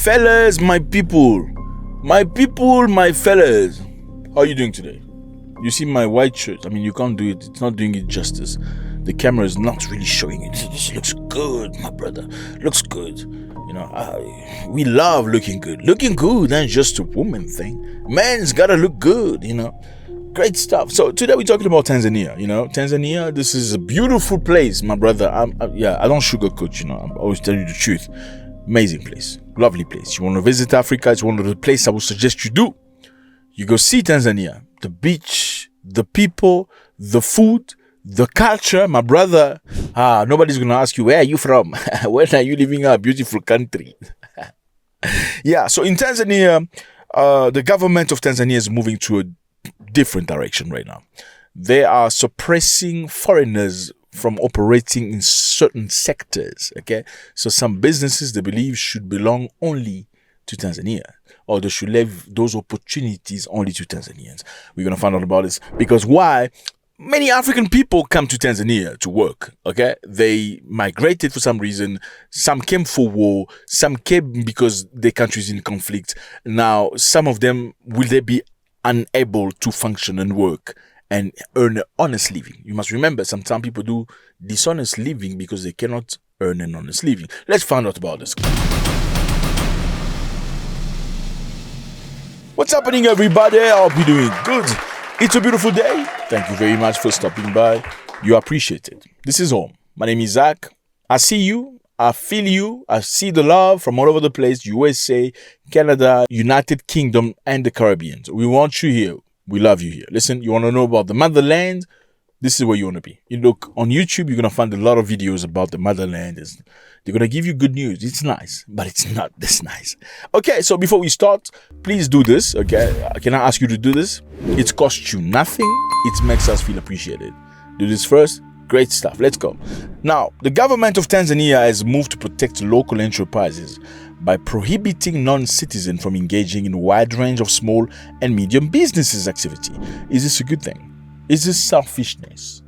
fellas, my people, my fellas. How are you doing today? You see my white shirt? I mean, you can't do it. It's not doing it justice. The camera is not really showing it. This looks good, my brother. Looks good. You know, we love looking good. Looking good ain't just a woman thing. Man's gotta look good, you know. Great stuff. So today we're talking about Tanzania. You know, Tanzania, this is a beautiful place, my brother. I don't sugarcoat, you know. I'm always telling you the truth. Amazing place. Lovely place. You want to visit Africa, it's one of the places I would suggest you do. You go see Tanzania. The beach, the people, the food, the culture, my brother. Nobody's going to ask you, where are you from? Where are you living in a beautiful country? Yeah, so in Tanzania, the government of Tanzania is moving to a different direction right now. They are suppressing foreigners from operating in certain sectors, okay? So some businesses, they believe, should belong only to Tanzania, or they should leave those opportunities only to Tanzanians. We're going to find out about this because why? Many African people come to Tanzania to work, okay? They migrated for some reason. Some came for war. Some came because their country is in conflict. Now, some of them, will they be unable to function and work and earn an honest living? You must remember, sometimes people do dishonest living because they cannot earn an honest living. Let's find out about this. What's happening, everybody? I hope you're doing good. It's a beautiful day. Thank you very much for stopping by. You appreciate it. This is home. My name is Zack. I see you. I feel you. I see the love from all over the place. USA, Canada, United Kingdom, and the Caribbean. We want you here. We love you here. Listen, you want to know about the motherland? This is where you want to be. You look on YouTube, you're going to find a lot of videos about the motherland. They're going to give you good news. It's nice, but it's not this nice. Okay, so before we start, please do this, okay? Can I ask you to do this? It costs you nothing. It makes us feel appreciated. Do this first. Great stuff. Let's go. Now, the government of Tanzania has moved to protect local enterprises by prohibiting non-citizens from engaging in a wide range of small and medium businesses activity. Is this a good thing? Is this selfishness?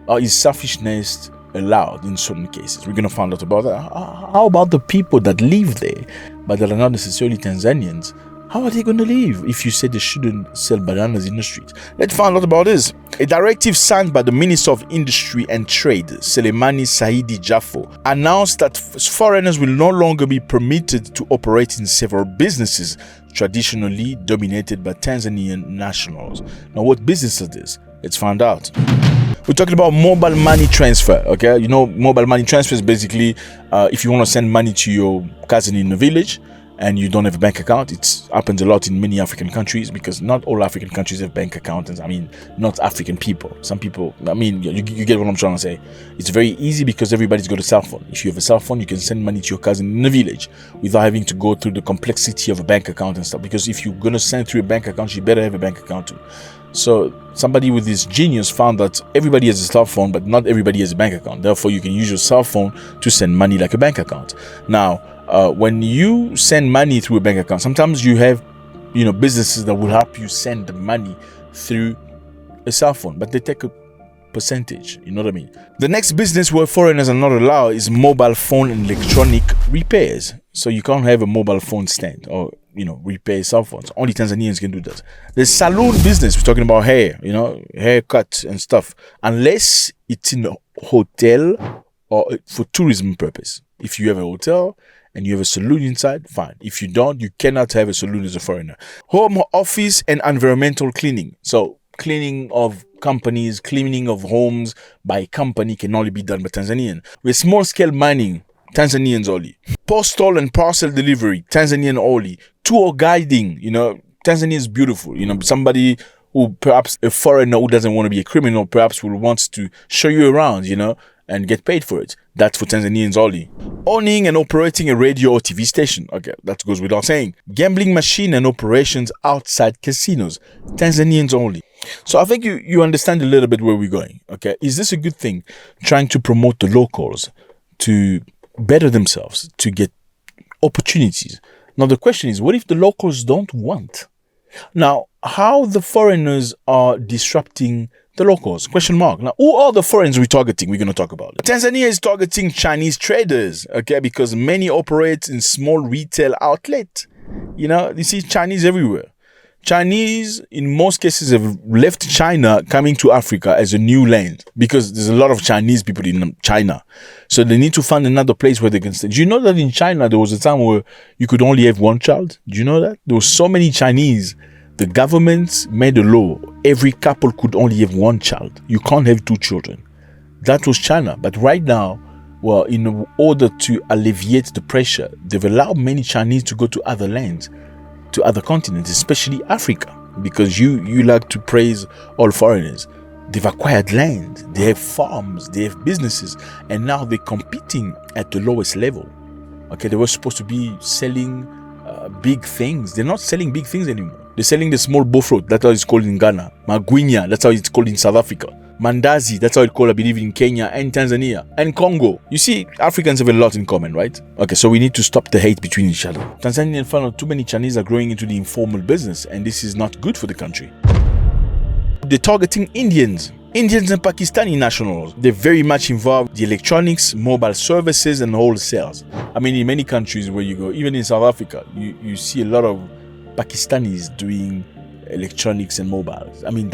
Or is selfishness allowed in certain cases? We're going to find out about that. How about the people that live there, but that are not necessarily Tanzanians? How are they going to live if you say they shouldn't sell bananas in the street? Let's find out about this. A directive signed by the Minister of Industry and Trade, Selemani Saidi Jaffo, announced that foreigners will no longer be permitted to operate in several businesses traditionally dominated by Tanzanian nationals. Now, what business is this? Let's find out. We're talking about mobile money transfer, okay? You know, mobile money transfer is basically if you want to send money to your cousin in the village, and you don't have a bank account. It happens a lot in many African countries because not all African countries have bank accounts. I mean, not African people. Some people, I mean, you get what I'm trying to say. It's very easy because everybody's got a cell phone. If you have a cell phone, you can send money to your cousin in the village without having to go through the complexity of a bank account and stuff. Because if you're going to send through a bank account, you better have a bank account too. So somebody with this genius found that everybody has a cell phone, but not everybody has a bank account. Therefore, you can use your cell phone to send money like a bank account. Now, when you send money through a bank account, sometimes you have, you know, businesses that will help you send the money through a cell phone, but they take a percentage. You know what I mean? The next business where foreigners are not allowed is mobile phone and electronic repairs. So you can't have a mobile phone stand or, you know, repair cell phones. Only Tanzanians can do that. The saloon business, we're talking about hair, you know, haircut and stuff, unless it's in a hotel or for tourism purpose. If you have a hotel and you have a saloon inside, fine. If you don't, you cannot have a saloon as a foreigner. Home office and environmental cleaning. So cleaning of companies, cleaning of homes by company can only be done by Tanzanian. With small scale mining, Tanzanians only. Postal and parcel delivery, Tanzanian only. Tour guiding, you know, Tanzania is beautiful. You know, somebody who perhaps a foreigner who doesn't want to be a criminal perhaps will want to show you around, you know, and get paid for it. That's for Tanzanians only. Owning and operating a radio or TV station. Okay, that goes without saying. Gambling machine and operations outside casinos. Tanzanians only. So I think you understand a little bit where we're going. Okay, is this a good thing? Trying to promote the locals to better themselves, to get opportunities. Now the question is, what if the locals don't want? Now, how the foreigners are disrupting The locals, question mark. Now, who are the foreigners we're targeting? We're going to talk about it. Tanzania is targeting Chinese traders, okay, because many operate in small retail outlet. You see Chinese everywhere. Chinese, in most cases, have left China coming to Africa as a new land because there's a lot of Chinese people in China. So they need to find another place where they can stay. Do you know that in China, there was a time where you could only have one child? Do you know that? There were so many Chinese. The government made a law. Every couple could only have one child. You can't have two children. That was China. But right now, well, in order to alleviate the pressure, they've allowed many Chinese to go to other lands, to other continents, especially Africa, because you like to praise all foreigners. They've acquired land, they have farms, they have businesses, and now they're competing at the lowest level. Okay, they were supposed to be selling big things. They're not selling big things anymore. They're selling the small bofrot. That's how it's called in Ghana. Magwinya, that's how it's called in South Africa. Mandazi, that's how it's called, I believe, in Kenya and Tanzania and Congo. You see, Africans have a lot in common, right? Okay, so we need to stop the hate between each other. Tanzania found out too many Chinese are growing into the informal business, and this is not good for the country. They're targeting Indians and Pakistani nationals. They're very much involved in the electronics, mobile services, and wholesales. I mean, in many countries where you go, even in South Africa, you see a lot of Pakistanis doing electronics and mobiles. I mean,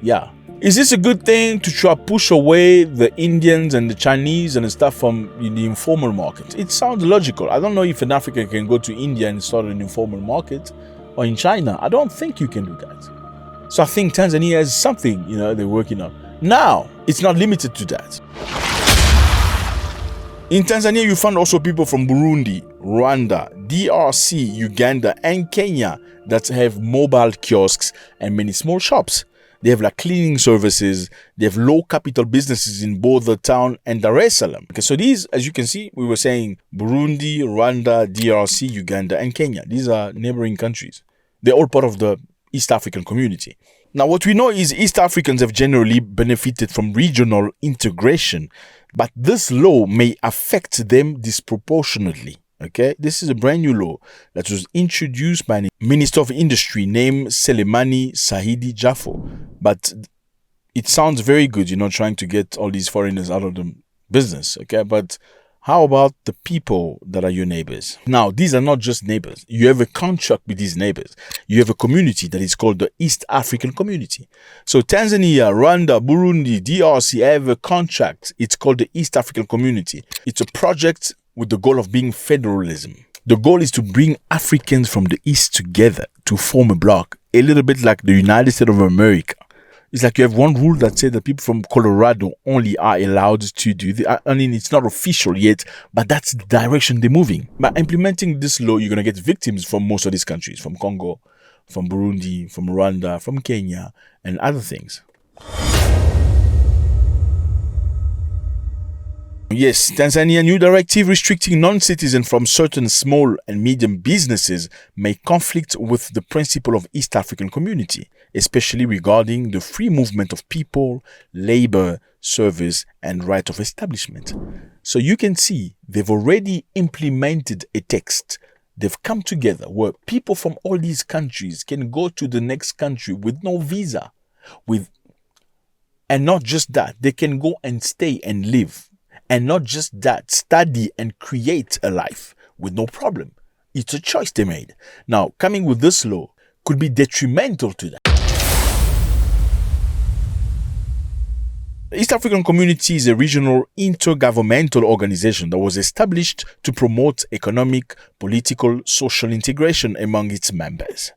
yeah. Is this a good thing to try to push away the Indians and the Chinese and the stuff from the informal market? It sounds logical. I don't know if an African can go to India and start an informal market, or in China. I don't think you can do that. So I think Tanzania has something, they're working on. Now, it's not limited to that. In Tanzania, you find also people from Burundi, Rwanda, DRC, Uganda, and Kenya that have mobile kiosks and many small shops. They have cleaning services. They have low capital businesses in both the town and Dar es Salaam. Okay, so these, as you can see, we were saying Burundi, Rwanda, DRC, Uganda, and Kenya. These are neighboring countries. They're all part of the East African community. Now, what we know is East Africans have generally benefited from regional integration, but this law may affect them disproportionately. Okay, this is a brand new law that was introduced by a Minister of Industry named Selemani Sahidi Jaffo. But it sounds very good, trying to get all these foreigners out of the business. Okay, but how about the people that are your neighbors? Now, these are not just neighbors. You have a contract with these neighbors. You have a community that is called the East African Community. So Tanzania, Rwanda, Burundi, DRC have a contract. It's called the East African Community. It's a project with the goal of being federalism. The goal is to bring Africans from the East together to form a bloc, a little bit like the United States of America. It's like you have one rule that says that people from Colorado only are allowed to do the, I mean, it's not official yet, but that's the direction they're moving. By implementing this law, you're going to get victims from most of these countries, from Congo, from Burundi, from Rwanda, from Kenya, and other things. Yes, Tanzania new directive restricting non-citizens from certain small and medium businesses may conflict with the principle of East African Community, especially regarding the free movement of people, labor, service, and right of establishment. So you can see they've already implemented a text. They've come together where people from all these countries can go to the next country with no visa, and not just that, they can go and stay and live. And not just that, study and create a life with no problem. It's a choice they made. Now, coming with this law could be detrimental to that. The East African Community is a regional intergovernmental organization that was established to promote economic, political, social integration among its members.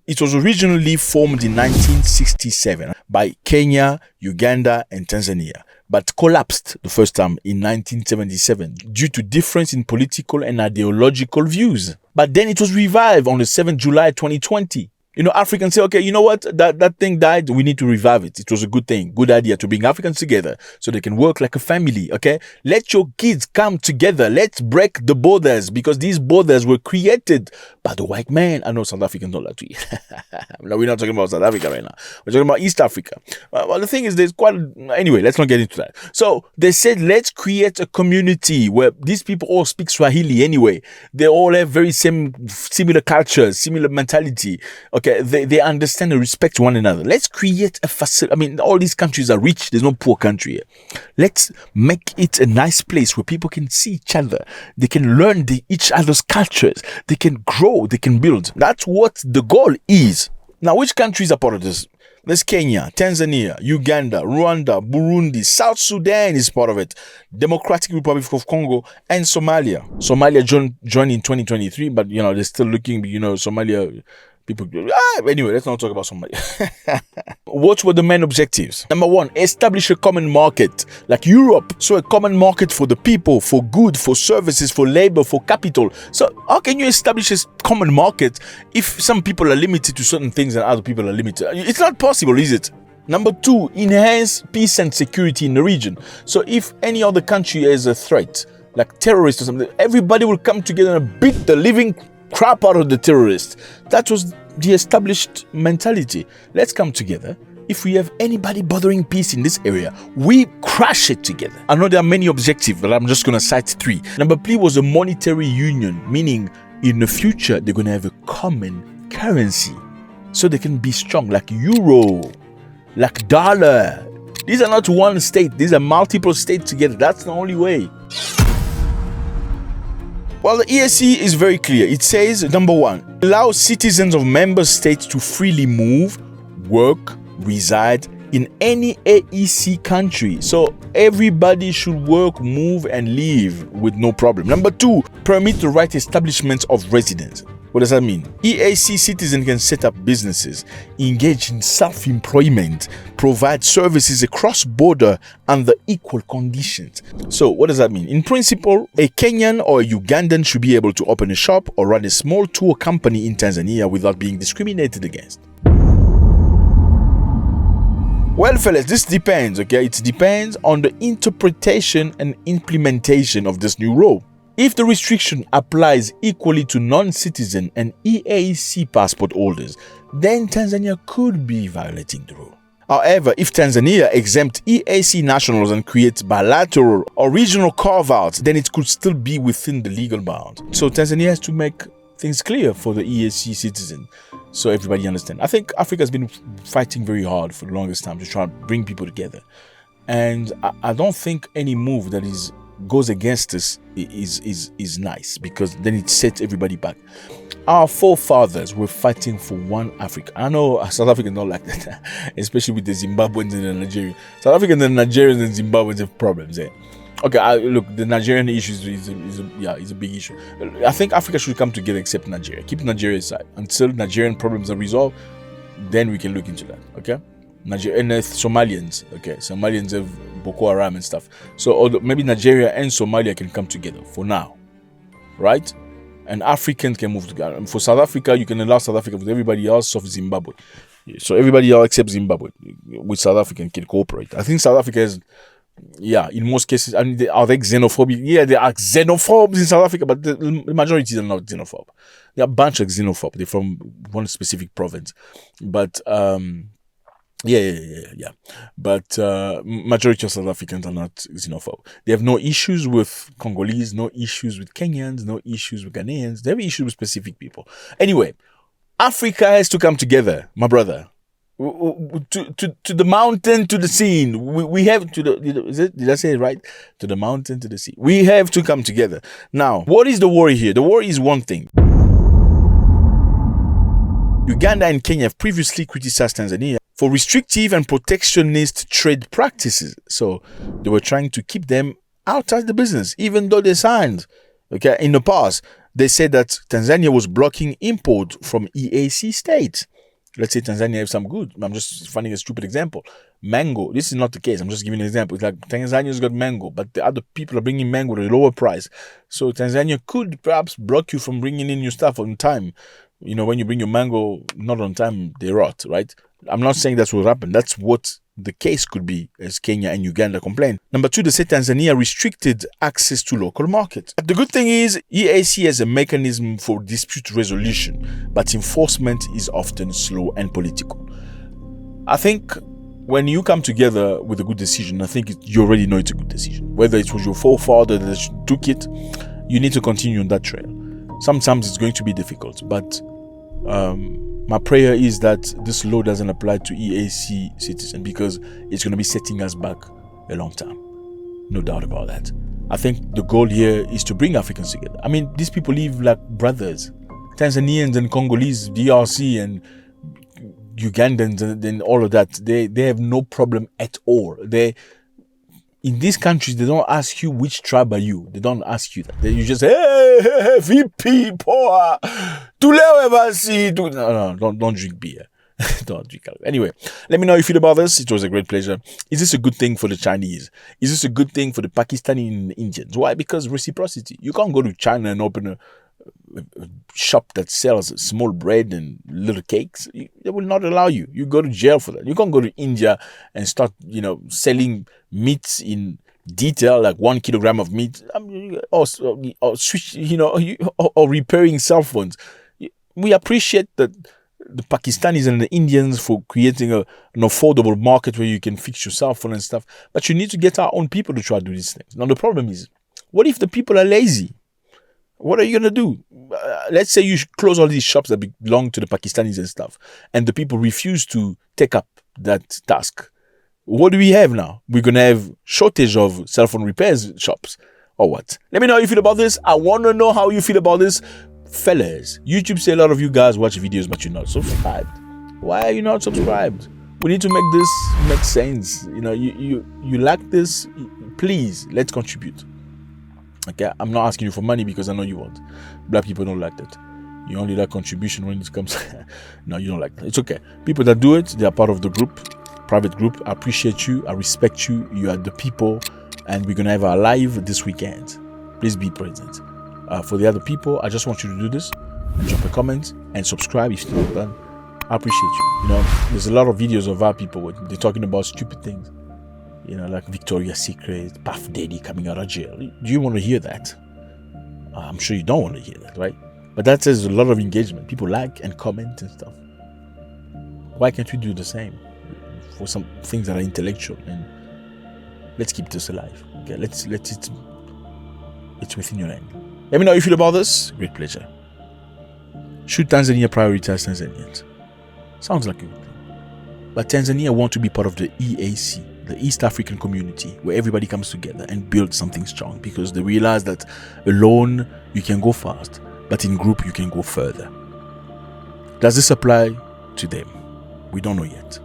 It was originally formed in 1967 by Kenya, Uganda, and Tanzania, but collapsed the first time in 1977 due to difference in political and ideological views. But then it was revived on the 7th July 2020. Africans say, okay, you know what? That thing died. We need to revive it. It was a good thing, good idea to bring Africans together so they can work like a family. Okay, let your kids come together. Let's break the borders because these borders were created by the white man. I know South Africans don't like to eat. No, we're not talking about South Africa right now. We're talking about East Africa. Well, the thing is, anyway, let's not get into that. So they said, let's create a community where these people all speak Swahili anyway. They all have very similar cultures, similar mentality. Okay. okay, they understand and respect one another. Let's create a facility. I mean, all these countries are rich. There's no poor country here. Let's make it a nice place where people can see each other. They can learn each other's cultures. They can grow. They can build. That's what the goal is. Now, which countries are part of this? There's Kenya, Tanzania, Uganda, Rwanda, Burundi, South Sudan is part of it, Democratic Republic of Congo, and Somalia. Somalia joined in 2023, but they're still looking. Somalia people. Anyway, let's not talk about Somalia. What were the main objectives? Number one, establish a common market like Europe. So a common market for the people, for goods, for services, for labor, for capital. So how can you establish a common market if some people are limited to certain things and other people are limited? It's not possible, is it? Number two, enhance peace and security in the region. So if any other country has a threat, like terrorists or something, everybody will come together and beat the living crap out of the terrorists. That was the established mentality. Let's come together. If we have anybody bothering peace in this area, we crash it together. I know there are many objectives, but I'm just going to cite three. Number three was a monetary union, meaning in the future, they're going to have a common currency so they can be strong, like euro, like dollar. These are not one state. These are multiple states together. That's the only way. Well, the EAC is very clear. It says, number one, allow citizens of member states to freely move, work, reside in any AEC country. So everybody should work, move, and live with no problem. Number two, permit the right establishment of residence. What does that mean? EAC citizens can set up businesses, engage in self-employment, provide services across border under equal conditions. So what does that mean? In principle, a Kenyan or a Ugandan should be able to open a shop or run a small tour company in Tanzania without being discriminated against. Well, fellas, this depends, okay? It depends on the interpretation and implementation of this new law. If the restriction applies equally to non-citizen and EAC passport holders, then Tanzania could be violating the rule. However, if Tanzania exempts EAC nationals and creates bilateral or regional carve-outs, then it could still be within the legal bounds. So Tanzania has to make things clear for the EAC citizen so everybody understands. I think Africa has been fighting very hard for the longest time to try to bring people together. And I don't think any move that goes against us is nice, because then it sets everybody back. Our forefathers were fighting for one Africa. I know South Africans don't like that, especially with the Zimbabweans and the Nigerians. South Africans and Nigerians and Zimbabweans have problems there. Okay, look, the Nigerian issue is a big issue. I think Africa should come together except Nigeria. Keep Nigeria aside until Nigerian problems are resolved. Then we can look into that. Okay. Nigeria and Somalians. Okay, Somalians have Boko Haram and stuff. So maybe Nigeria and Somalia can come together for now, right? And Africans can move together. And for South Africa, you can allow South Africa with everybody else of Zimbabwe. So everybody else except Zimbabwe with South Africa can cooperate. I think South Africa is, in most cases, are they xenophobic? Yeah, there are xenophobes in South Africa, but the majority are not xenophobe. There are a bunch of xenophobes. They're from one specific province, but but majority of South Africans are not xenophobe. They have no issues with Congolese, no issues with Kenyans, no issues with Ghanaians. They have issues with specific people. Anyway, Africa has to come together, my brother. To the mountain, to the sea. We have to did I say it right? To the mountain, to the sea. We have to come together. Now, what is the worry here? The worry is one thing. Uganda and Kenya have previously criticized Tanzania for restrictive and protectionist trade practices. So they were trying to keep them outside the business, even though they signed. Okay, in the past, they said that Tanzania was blocking import from EAC states. Let's say Tanzania have some good. I'm just finding a stupid example. Mango. This is not the case. I'm just giving an example. It's like Tanzania's got mango, but the other people are bringing mango at a lower price. So Tanzania could perhaps block you from bringing in your stuff on time. When you bring your mango not on time, they rot, right? I'm not saying that's what happened. That's what the case could be, as Kenya and Uganda complained. Number two, they said Tanzania restricted access to local markets. The good thing is EAC has a mechanism for dispute resolution, but enforcement is often slow and political. I think when you come together with a good decision, I think you already know it's a good decision. Whether it was your forefather that took it, you need to continue on that trail. Sometimes it's going to be difficult, but My prayer is that this law doesn't apply to EAC citizens, because it's going to be setting us back a long time. No doubt about that. I think the goal here is to bring Africans together. I mean, these people live like brothers. Tanzanians and Congolese, DRC and Ugandans and all of that, they have no problem at all. In these countries, they don't ask you which tribe are you. They don't ask you that. You just say, hey, VP, poor. No, don't drink beer. Don't drink alcohol. Anyway, let me know how you feel about this. It was a great pleasure. Is this a good thing for the Chinese? Is this a good thing for the Pakistani and Indians? Why? Because reciprocity. You can't go to China and open a shop that sells small bread and little cakes. They will not allow you. You go to jail for that. You can't go to India and start, selling meats in detail, like 1 kilogram of meat, or switch, or repairing cell phones. We appreciate that the Pakistanis and the Indians for creating an affordable market where you can fix your cell phone and stuff. But you need to get our own people to try to do these things. Now, the problem is, what if the people are lazy? What are you going to do? Let's say you close all these shops that belong to the Pakistanis and stuff, and the people refuse to take up that task. What do we have now? We're going to have shortage of cell phone repairs shops or what? Let me know how you feel about this. I want to know how you feel about this. Fellas, YouTube say a lot of you guys watch videos, but you're not subscribed. Why are you not subscribed? We need to make this make sense. You like this? Please, let's contribute. Okay, I'm not asking you for money because I know you won't. Black people don't like that. You only like contribution when it comes. No, you don't like that. It's okay. People that do it, they are part of the group, private group. I appreciate you. I respect you. You are the people, and we're gonna have our live this weekend. Please be present. For the other people, I just want you to do this and drop a comment and subscribe if you're not done. I appreciate you. There's a lot of videos of our people. They're talking about stupid things. Like Victoria's Secret, Puff Daddy coming out of jail. Do you want to hear that? I'm sure you don't want to hear that, right? But that says a lot of engagement. People like and comment and stuff. Why can't we do the same for some things that are intellectual? And let's keep this alive. Okay, it's within your hand. Let me know how you feel about this. Great pleasure. Should Tanzania prioritize Tanzanians? Sounds like a good thing. But Tanzania want to be part of the EAC, the East African community, where everybody comes together and builds something strong, because they realize that alone you can go fast, but in group you can go further. Does this apply to them? We don't know yet.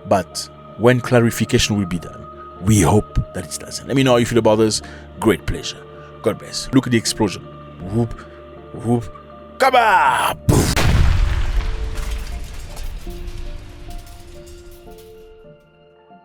But when clarification will be done, we hope that it doesn't. Let me know how you feel about this. Great pleasure. God bless. Look at the explosion. Whoop, whoop. Kabah! Poof.